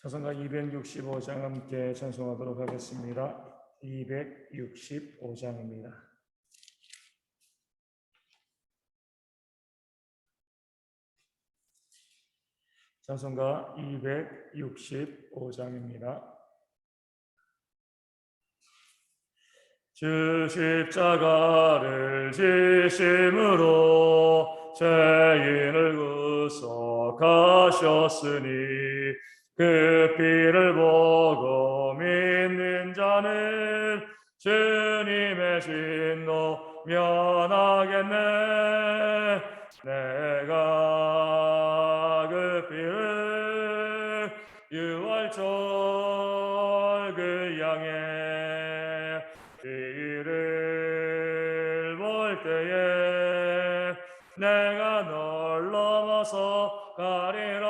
찬송가 265장 함께 찬송하도록 하겠습니다. 265장입니다. 찬송가 265장입니다. 주 십자가를 지심으로 죄인을 구속하셨으니 그 피를 보고 믿는 자는 주님의 진노 면하겠네. 내가 그 피를 유월절 그 양의 피를 볼 때에 내가 널 넘어서 가리라.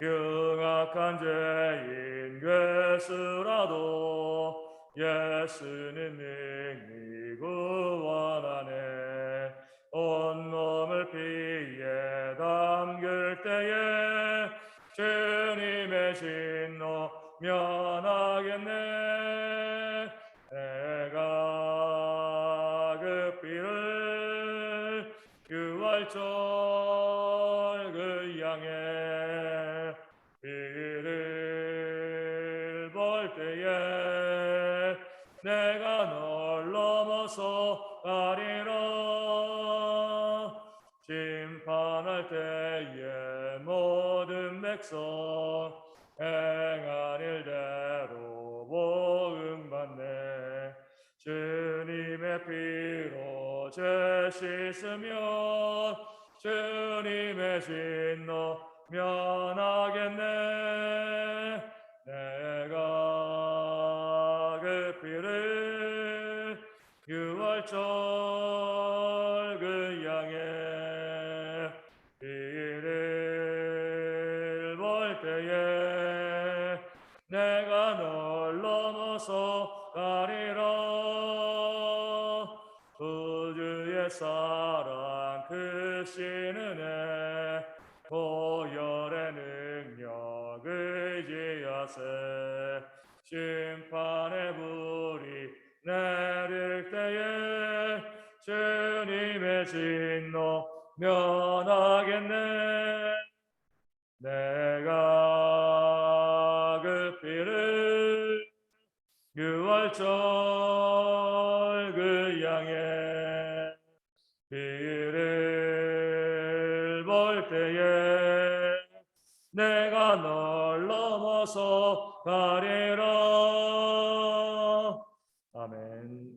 흉악한 죄인 괴수라도 예수는 능히 구원하네. 온몸을 피에 담글 때에 주님의 진노 면하겠네. 내가 그 피를 유월절 그 양의 피를 볼 때에 내가 널 넘어서 가리라. 심판할 때에 모든 백성 행한 일대로 보응받네. 주님의 피로 죄 씻으면 주님의 진노 면하겠네. 내가 그 피를 유월절 그 양의 피를 볼 때에 내가 널 넘어서 가리라. 구주의 사랑 크신 은혜 보혈의 능력 의지하세. 심판의 불이 내릴 때에 주님의 진노 면하겠네. 내가 그 피를 유월절 그 양의 피를 볼 때에 내가 널 넘어서 가리라. 아멘.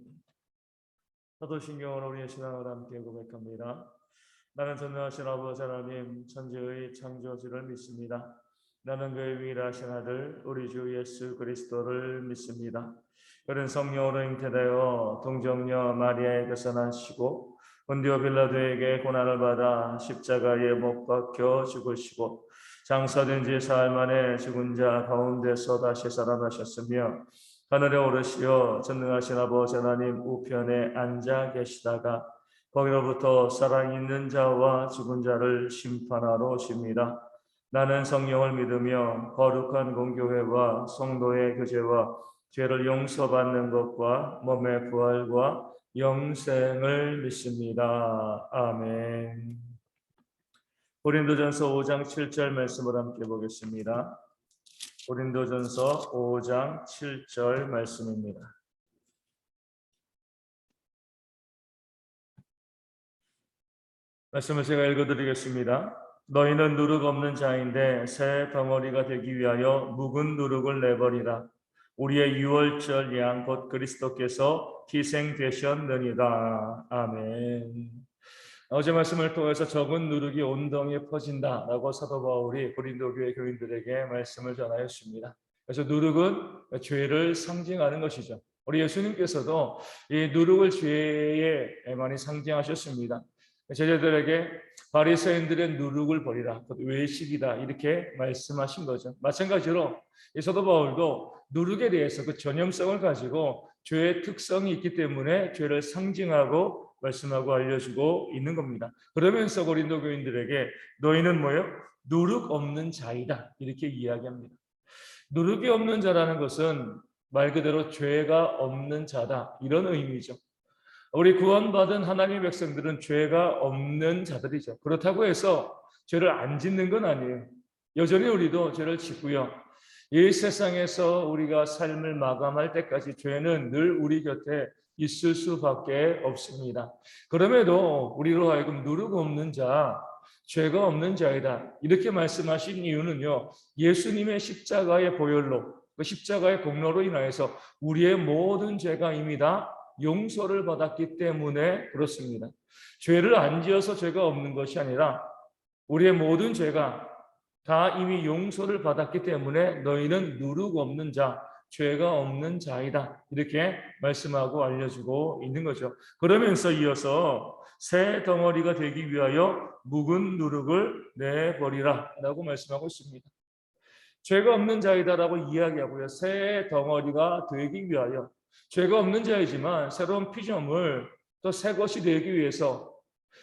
사도신경으로 우리의 신앙을 함께 고백합니다. 나는 전능하신 아버지 하나님 천지의 창조주를 믿습니다. 나는 그의 위대하신 아들 우리 주 예수 그리스도를 믿습니다. 그는 성령으로 잉태되어 동정녀 마리아에게서 나시고 본디오 빌라도에게 고난을 받아 십자가에 못 박혀 죽으시고 장사된 지 사흘 만에 죽은 자 가운데서 다시 살아나셨으며 하늘에 오르시어 전능하신 아버지 하나님 우편에 앉아 계시다가 거기로부터 살아있는 자와 죽은 자를 심판하러 오십니다. 나는 성령을 믿으며 거룩한 공교회와 성도의 교제와 죄를 용서받는 것과 몸의 부활과 영생을 믿습니다. 아멘. 고린도전서 5장 7절 말씀을 함께 보겠습니다. 고린도전서 5장 7절 말씀입니다. 말씀을 제가 읽어드리겠습니다. 너희는 누룩 없는 자인데 새 덩어리가 되기 위하여 묵은 누룩을 내버리라. 우리의 유월절 양 곧 그리스도께서 희생되셨느니라. 아멘. 어제 말씀을 통해서 적은 누룩이 온 덩이에 퍼진다라고 사도 바울이 고린도 교회 교인들에게 말씀을 전하였습니다. 그래서 누룩은 죄를 상징하는 것이죠. 우리 예수님께서도 이 누룩을 죄에 많이 상징하셨습니다. 제자들에게 바리새인들의 누룩을 버리라, 외식이다 이렇게 말씀하신 거죠. 마찬가지로 이 사도 바울도 누룩에 대해서 그 전염성을 가지고 죄의 특성이 있기 때문에 죄를 상징하고 말씀하고 알려주고 있는 겁니다. 그러면서 고린도 교인들에게 너희는 뭐예요? 누룩 없는 자이다 이렇게 이야기합니다. 누룩이 없는 자라는 것은 말 그대로 죄가 없는 자다 이런 의미죠. 우리 구원받은 하나님의 백성들은 죄가 없는 자들이죠. 그렇다고 해서 죄를 안 짓는 건 아니에요. 여전히 우리도 죄를 짓고요. 이 세상에서 우리가 삶을 마감할 때까지 죄는 늘 우리 곁에 있을 수밖에 없습니다. 그럼에도 우리로 하여금 누룩 없는 자, 죄가 없는 자이다 이렇게 말씀하신 이유는요, 예수님의 십자가의 보혈로, 그 십자가의 공로로 인하여서 우리의 모든 죄가 이미 다 용서를 받았기 때문에 그렇습니다. 죄를 안 지어서 죄가 없는 것이 아니라 우리의 모든 죄가 다 이미 용서를 받았기 때문에 너희는 누룩 없는 자, 죄가 없는 자이다 이렇게 말씀하고 알려주고 있는 거죠. 그러면서 이어서 새 덩어리가 되기 위하여 묵은 누룩을 내버리라 라고 말씀하고 있습니다. 죄가 없는 자이다라고 이야기하고요, 새 덩어리가 되기 위하여, 죄가 없는 자이지만 새로운 피조물, 또 새 것이 되기 위해서,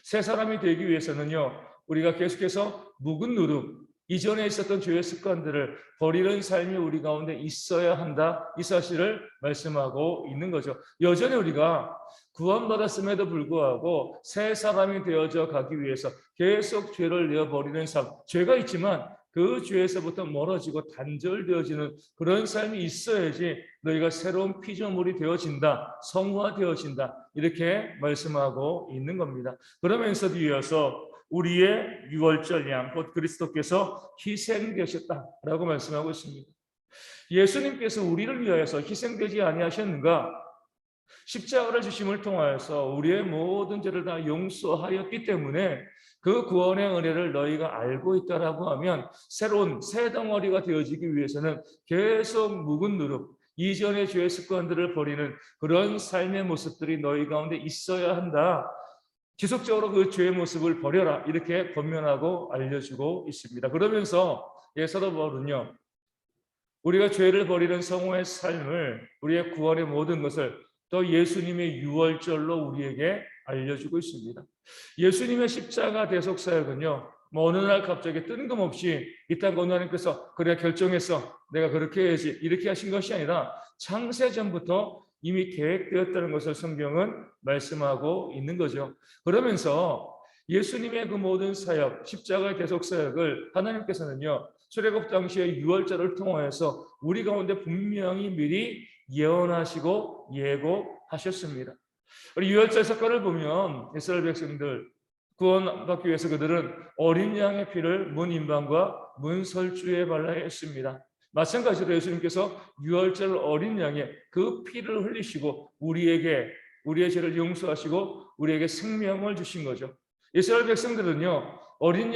새 사람이 되기 위해서는요, 우리가 계속해서 묵은 누룩, 이전에 있었던 죄의 습관들을 버리는 삶이 우리 가운데 있어야 한다, 이 사실을 말씀하고 있는 거죠. 여전히 우리가 구원받았음에도 불구하고 새 사람이 되어져 가기 위해서 계속 죄를 내어버리는 삶, 죄가 있지만 그 죄에서부터 멀어지고 단절되어지는 그런 삶이 있어야지 너희가 새로운 피조물이 되어진다, 성화되어진다 이렇게 말씀하고 있는 겁니다. 그러면서 이어서 우리의 유월절 양 곧 그리스도께서 희생되셨다라고 말씀하고 있습니다. 예수님께서 우리를 위하여서 희생되지 아니하셨는가? 십자가를 주심을 통하여서 우리의 모든 죄를 다 용서하였기 때문에 그 구원의 은혜를 너희가 알고 있다라고 하면 새로운 새 덩어리가 되어지기 위해서는 계속 묵은 누룩, 이전의 죄의 습관들을 버리는 그런 삶의 모습들이 너희 가운데 있어야 한다. 지속적으로 그 죄의 모습을 버려라 이렇게 권면하고 알려주고 있습니다. 그러면서 사도 바울은요, 우리가 죄를 버리는 성화의 삶을, 우리의 구원의 모든 것을 또 예수님의 유월절로 우리에게 알려주고 있습니다. 예수님의 십자가 대속 사역은요, 뭐 어느 날 갑자기 뜬금없이 이 땅 하나님께서 그래 결정했어, 내가 그렇게 해야지 이렇게 하신 것이 아니라 창세전부터 이미 계획되었다는 것을 성경은 말씀하고 있는 거죠. 그러면서 예수님의 그 모든 사역, 십자가의 대속 사역을 하나님께서는요, 출애굽 당시의 유월절을 통하여서 우리 가운데 분명히 미리 예언하시고 예고하셨습니다. 우리 유월절 사건을 보면 이스라엘 백성들 구원받기 위해서 그들은 어린 양의 피를 문 임방과 문 설주에 발라야 했습니다. 마찬가지로 예수님께서 유월절 어린 양의 그 피를 흘리시고 우리의 죄를 용서하시고 우리에게 생명을 주신 거죠. 이스라엘 백성들은요, 어린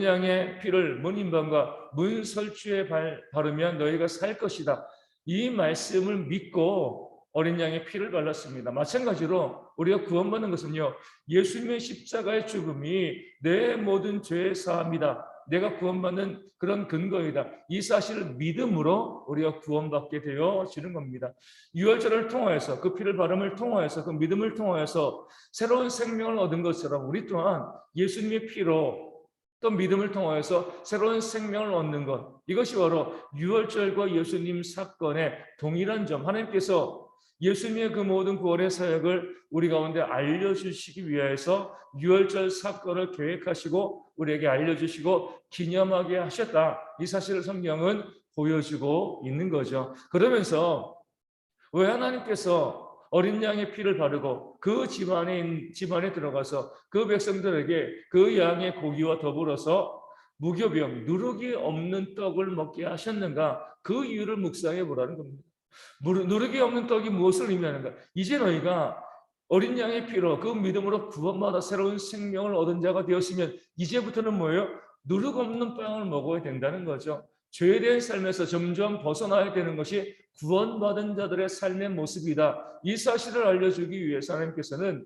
양의 피를 문 임방과 문 설주에 바르면 너희가 살 것이다, 이 말씀을 믿고 어린 양의 피를 발랐습니다. 마찬가지로 우리가 구원받는 것은요, 예수님의 십자가의 죽음이 내 모든 죄의 사함이다, 내가 구원받는 그런 근거이다, 이 사실을 믿음으로 우리가 구원받게 되어지는 겁니다. 유월절을 통하여서 그 피를 바름을 통하여서 그 믿음을 통하여서 새로운 생명을 얻은 것처럼 우리 또한 예수님의 피로 또 믿음을 통하여서 새로운 생명을 얻는 것, 이것이 바로 유월절과 예수님 사건의 동일한 점, 하나님께서 예수님의 그 모든 구원의 사역을 우리 가운데 알려주시기 위해서 유월절 사건을 계획하시고 우리에게 알려주시고 기념하게 하셨다, 이 사실을 성경은 보여주고 있는 거죠. 그러면서 왜 하나님께서 어린 양의 피를 바르고 그 집안에 들어가서 그 백성들에게 그 양의 고기와 더불어서 무교병, 누룩이 없는 떡을 먹게 하셨는가? 그 이유를 묵상해 보라는 겁니다. 누룩이 없는 떡이 무엇을 의미하는가? 이제 너희가 어린 양의 피로 그 믿음으로 구원받아 새로운 생명을 얻은 자가 되었으면 이제부터는 뭐예요? 누룩 없는 빵을 먹어야 된다는 거죠. 죄에 대한 삶에서 점점 벗어나야 되는 것이 구원받은 자들의 삶의 모습이다, 이 사실을 알려주기 위해서 하나님께서는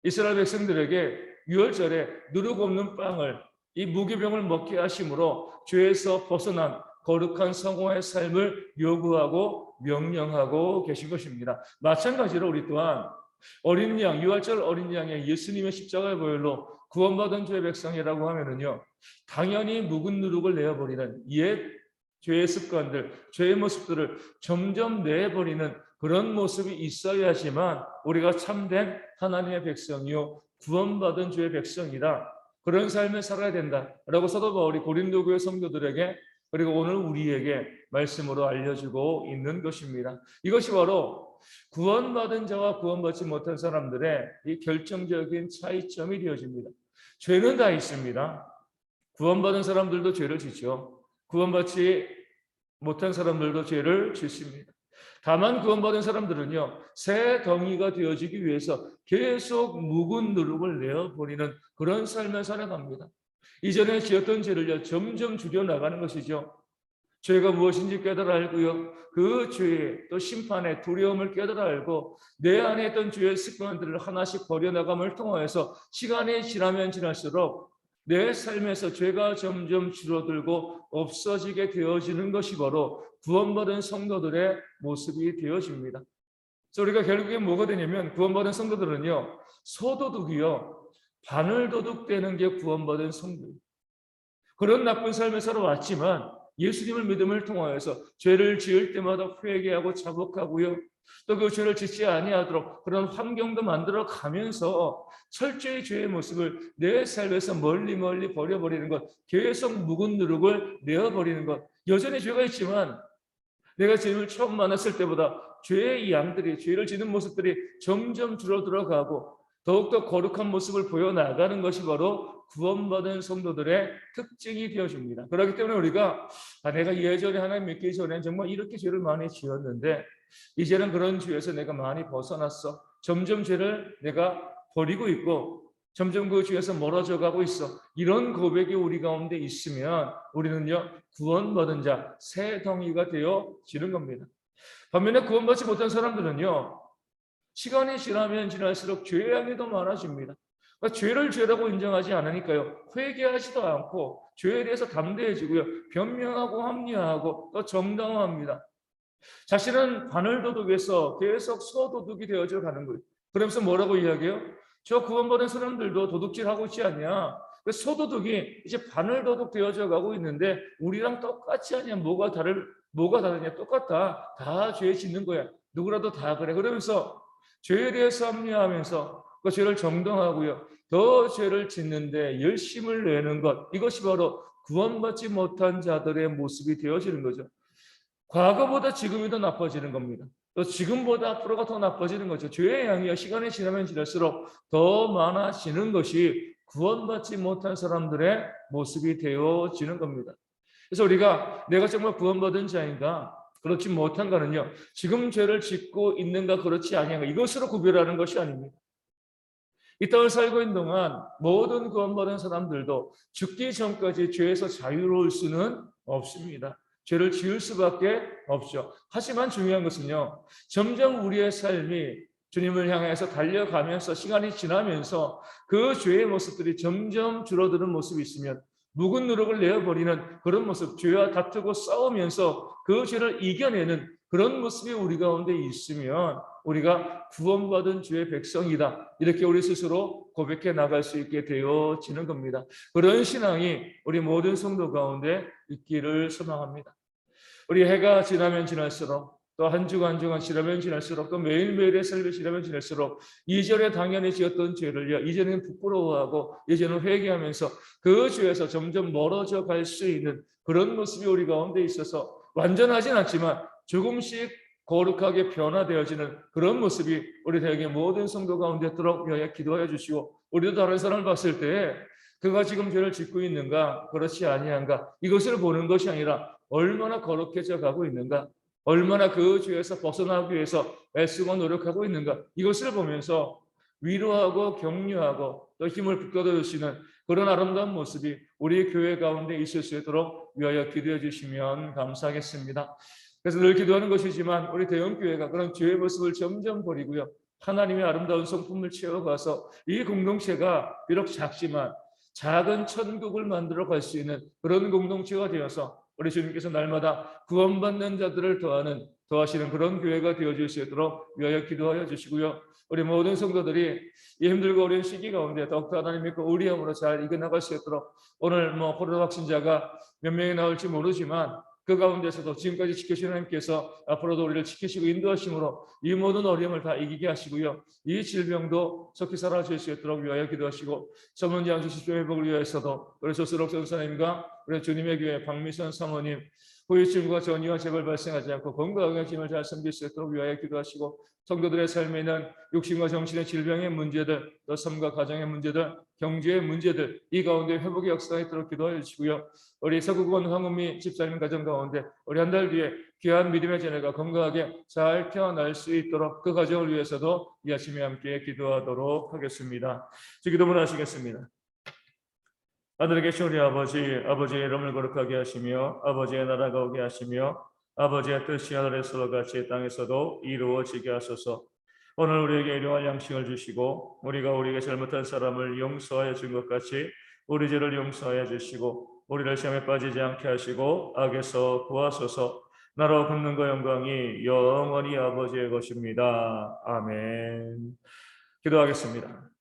이스라엘 백성들에게 유월절에 누룩 없는 빵을, 이 무교병을 먹게 하심으로 죄에서 벗어난 거룩한 성화의 삶을 요구하고 명령하고 계신 것입니다. 마찬가지로 우리 또한 어린 양, 유월절 어린 양의 예수님의 십자가의 보혈로 구원받은 죄의 백성이라고 하면은요, 당연히 묵은 누룩을 내어버리는 옛 죄의 습관들, 죄의 모습들을 점점 내버리는 그런 모습이 있어야지만 우리가 참된 하나님의 백성이요, 구원받은 죄의 백성이다. 그런 삶을 살아야 된다라고 사도 바울이 고린도 교회 성도들에게, 그리고 오늘 우리에게 말씀으로 알려주고 있는 것입니다. 이것이 바로 구원받은 자와 구원받지 못한 사람들의 이 결정적인 차이점이 되어집니다. 죄는 다 있습니다. 구원받은 사람들도 죄를 짓죠. 구원받지 못한 사람들도 죄를 짓습니다. 다만 구원받은 사람들은요, 새 덩이가 되어지기 위해서 계속 묵은 누룩을 내어버리는 그런 삶을 살아갑니다. 이전에 지었던 죄를요, 점점 줄여나가는 것이죠. 죄가 무엇인지 깨달아 알고요, 그 죄의 또 심판의 두려움을 깨달아 알고 내 안에 있던 죄의 습관들을 하나씩 버려나감을 통하여서 시간이 지나면 지날수록 내 삶에서 죄가 점점 줄어들고 없어지게 되어지는 것이 바로 구원받은 성도들의 모습이 되어집니다. 그래서 우리가 결국에 뭐가 되냐면, 구원받은 성도들은요, 소도둑이요, 바늘도둑되는 게 구원받은 성도예요. 그런 나쁜 삶을 살아왔지만 예수님을 믿음을 통하여서 죄를 지을 때마다 회개하고 자복하고요, 또 그 죄를 짓지 아니하도록 그런 환경도 만들어 가면서 철저히 죄의 모습을 내 삶에서 멀리 버려버리는 것, 계속 묵은 누룩을 내어버리는 것. 여전히 죄가 있지만 내가 주님을 처음 만났을 때보다 죄의 양들이, 죄를 짓는 모습들이 점점 줄어들어가고 더욱더 거룩한 모습을 보여나가는 것이 바로 구원받은 성도들의 특징이 되어집니다. 그렇기 때문에 우리가 내가 예전에 하나님 믿기 전에는 정말 이렇게 죄를 많이 지었는데 이제는 그런 죄에서 내가 많이 벗어났어. 점점 죄를 내가 버리고 있고 점점 그 죄에서 멀어져 가고 있어. 이런 고백이 우리 가운데 있으면 우리는요, 구원받은 자, 새 덩이가 되어지는 겁니다. 반면에 구원받지 못한 사람들은요, 시간이 지나면 지날수록 죄의 양이 더 많아집니다. 그러니까 죄를 죄라고 인정하지 않으니까요, 회개하지도 않고 죄에 대해서 담대해지고요, 변명하고 합리화하고 또 정당화합니다. 자신은 바늘도둑에서 계속 소도둑이 되어져 가는 거예요. 그러면서 뭐라고 이야기해요? 저 구원받은 사람들도 도둑질하고 있지 않냐? 소도둑이 이제 바늘도둑 되어져 가고 있는데 우리랑 똑같지 않냐? 뭐가 다르냐? 똑같다. 다 죄 짓는 거야. 누구라도 다 그래. 그러면서 죄에 대해서 합리화하면서 그 죄를 정당하고요, 더 죄를 짓는데 열심을 내는 것, 이것이 바로 구원받지 못한 자들의 모습이 되어지는 거죠. 과거보다 지금이 더 나빠지는 겁니다. 또 지금보다 앞으로가 더 나빠지는 거죠. 죄의 양이요, 시간이 지나면 지날수록 더 많아지는 것이 구원받지 못한 사람들의 모습이 되어지는 겁니다. 그래서 우리가 내가 정말 구원받은 자인가 그렇지 못한가는요, 지금 죄를 짓고 있는가 그렇지 아니한가 이것으로 구별하는 것이 아닙니다. 이 땅을 살고 있는 동안 모든 구원받은 사람들도 죽기 전까지 죄에서 자유로울 수는 없습니다. 죄를 지을 수밖에 없죠. 하지만 중요한 것은요, 점점 우리의 삶이 주님을 향해서 달려가면서 시간이 지나면서 그 죄의 모습들이 점점 줄어드는 모습이 있으면 묵은 누룩을 내어버리는 그런 모습, 죄와 다투고 싸우면서 그 죄를 이겨내는 그런 모습이 우리 가운데 있으면 우리가 구원받은 주의 백성이다, 이렇게 우리 스스로 고백해 나갈 수 있게 되어지는 겁니다. 그런 신앙이 우리 모든 성도 가운데 있기를 소망합니다. 우리 해가 지나면 지날수록 또 한 주간 지나면 지날수록 또 매일매일의 삶이 지나면 지날수록 이전에 당연히 지었던 죄를요, 이제는 부끄러워하고 이제는 회개하면서 그 죄에서 점점 멀어져 갈 수 있는 그런 모습이 우리 가운데 있어서 완전하진 않지만 조금씩 거룩하게 변화되어지는 그런 모습이 우리 대개 모든 성도 가운데 있도록 위하여 기도하여 주시고, 우리도 다른 사람을 봤을 때 그가 지금 죄를 짓고 있는가 그렇지 아니한가 이것을 보는 것이 아니라 얼마나 거룩해져 가고 있는가, 얼마나 그 죄에서 벗어나기 위해서 애쓰고 노력하고 있는가, 이것을 보면서 위로하고 격려하고 또 힘을 북돋아 주시는 그런 아름다운 모습이 우리 교회 가운데 있을 수 있도록 위하여 기도해 주시면 감사하겠습니다. 그래서 늘 기도하는 것이지만 우리 대형교회가 그런 죄의 모습을 점점 버리고요, 하나님의 아름다운 성품을 채워가서 이 공동체가 비록 작지만 작은 천국을 만들어 갈 수 있는 그런 공동체가 되어서 우리 주님께서 날마다 구원받는 자들을 더하는 더하시는 그런 교회가 되어질 수 있도록 위하여 기도하여 주시고요. 우리 모든 성도들이 이 힘들고 어려운 시기 가운데 더욱더 하나님 믿고 의리함으로 잘 이겨나갈 수 있도록 오늘 코로나 확진자가 몇 명이 나올지 모르지만 그 가운데서도 지금까지 지켜주신 하나님께서 앞으로도 우리를 지키시고 인도하심으로 이 모든 어려움을 다 이기게 하시고요. 이 질병도 속히 사라질 수 있도록 위하여 기도하시고 전문지 안수 십시오 회복을 위하여서도 우리 조수록 전사님과 우리 주님의 교회 박미선 사모님 후유증과 전이와 재발 발생하지 않고 건강하게 힘을 잘 섬길 수 있도록 위하여 기도하시고 성도들의 삶에 있는 육신과 정신의 질병의 문제들, 또 삶과 가정의 문제들, 경제의 문제들 이 가운데 회복의 역사가 있도록 기도하여 주시고요. 우리 서구권 황은미 집사님 가정 가운데 우리 한 달 뒤에 귀한 믿음의 자녀가 건강하게 잘 태어날 수 있도록 그 가정을 위해서도 이 아침에 함께 기도하도록 하겠습니다. 기도문 하시겠습니다. 하늘에 계신 우리 아버지의 이름을 거룩하게 하시며 아버지의 나라가 오게 하시며 아버지의 뜻이 하늘에서 같이 땅에서도 이루어지게 하소서. 오늘 우리에게 일용할 양식을 주시고 우리가 우리에게 잘못한 사람을 용서하여 준 것 같이 우리 죄를 용서하여 주시고 우리를 시험에 빠지지 않게 하시고 악에서 구하소서. 나라와 권능과 영광이 영원히 아버지의 것입니다. 아멘. 기도하겠습니다.